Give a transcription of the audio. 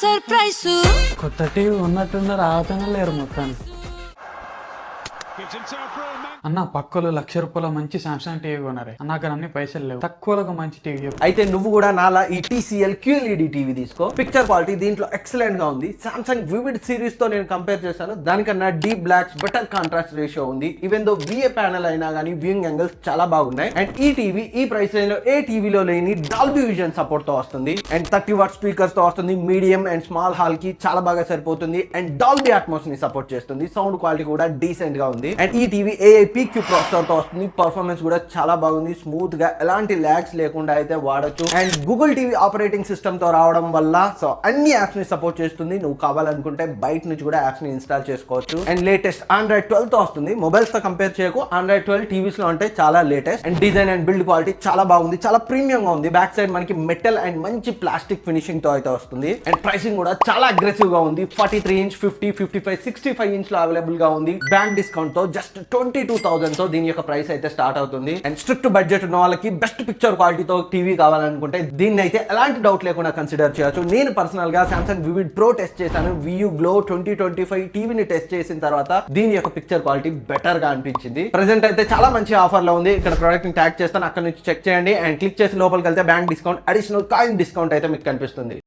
Surprise కొత్త TV ఉన్నట్టున్న రావతనే లేరు మొత్తానికి. అన్న పక్కలు ₹1,00,000 మంచి సామ్సంగ్ టీవీ కొన్నారే అన్న, అక్కడ అన్ని పైసలు లేవు, తక్కువలో మంచి టీవీ చెప్పు. అయితే నువ్వు కూడా నాలా ఈ TCL QLED టీవీ తీసుకో. పిక్చర్ క్వాలిటీ దీంట్లో ఎక్సలెంట్ గా ఉంది. సామ్సంగ్ వివిడ్ సిరీస్ తో నేను కంపేర్ చేశాను. దానికన్నా deep blocks better contrast ratio ఉంది. ఈవెన్ దో VA ప్యానల్ అయినా కానీ వ్యూయింగ్ యాంగిల్స్ చాలా బాగున్నాయి. అండ్ ఈ టీవీ ఈ ప్రైస్ రేంజ్ లో ఏ టీవీలో లేని డాల్బీ విజన్ సపోర్ట్ తో వస్తుంది. అండ్ 30 వాట్ స్పీకర్స్ తో వస్తుంది. మీడియం అండ్ స్మాల్ హాల్ కి చాలా బాగా సరిపోతుంది. అండ్ డాల్బీ అట్మాస్ ని సపోర్ట్ చేస్తుంది. సౌండ్ క్వాలిటీ కూడా డీసెంట్ గా ఉంది. అండ్ ఈ టీవీ AIPQ ప్రాసెసర్ తో వస్తుంది. పర్ఫార్మెన్స్ కూడా చాలా బాగుంది. స్మూత్ గా ఎలాంటి ల్యాగ్స్ లేకుండా అయితే వాడచ్చు. And Google TV operating system తో రావడం వల్ల సో అన్ని యాప్స్ ని సపోర్ట్ చేస్తుంది. నువ్వు కావాలనుకుంటే బయట నుంచి కూడా యాప్స్ ని ఇన్స్టాల్ చేసుకోవచ్చు. అండ్ లేటెస్ట్ Android 12 తో వస్తుంది. మొబైల్స్ తో కంపేర్ చేయకు, Android 12 టీవీస్ లో అంటే చాలా latest. And design and build quality చాలా బాగుంది. చాలా ప్రీమియం గా ఉంది. బ్యాక్ సైడ్ మనకి మెటల్ అండ్ మంచి ప్లాస్టిక్ ఫినిషింగ్ తో అయితే వస్తుంది. అండ్ ప్రైసింగ్ కూడా చాలా అగ్రెసివ్ గా ఉంది. 43 ఇంచ్, 50, 55, 65 ఇంచ్ లో అవైలబుల్ గా ఉంది. బ్యాంక్ డిస్కౌంట్ తో జస్ట్ 22,000 తో దీని యొక్క ప్రైస్ అయితే స్టార్ట్ అవుతుంది. అండ్ స్ట్రిక్ట్ బడ్జెట్ ఉన్న వాళ్ళకి బెస్ట్ పిక్చర్ క్వాలిటీతో టీవీ కావాలనుకుంటే దీన్ని అయితే ఎలాంటి డౌట్ లేకుండా కన్సిడర్ చేయొచ్చు. నేను పర్సనల్ గా సామ్సంగ్ వివిడ్ ప్రో టెస్ట్ చేశాను. VU Glow 2025 టీవీని టెస్ట్ చేసిన తర్వాత దీని యొక్క పిక్చర్ క్వాలిటీ బెటర్ గా అనిపించింది. ప్రెసెంట్ అయితే చాలా మంచి ఆఫర్ లో ఉంది. ఇక్కడ ప్రోడక్ట్ ని ట్యాగ్ చేస్తాను, అక్కడ నుంచి చెక్ చేయండి. అండ్ క్లిక్ చేసి లోపలికి వెళ్తే bank discount, additional coin discount అయితే మీకు కనిపిస్తుంది.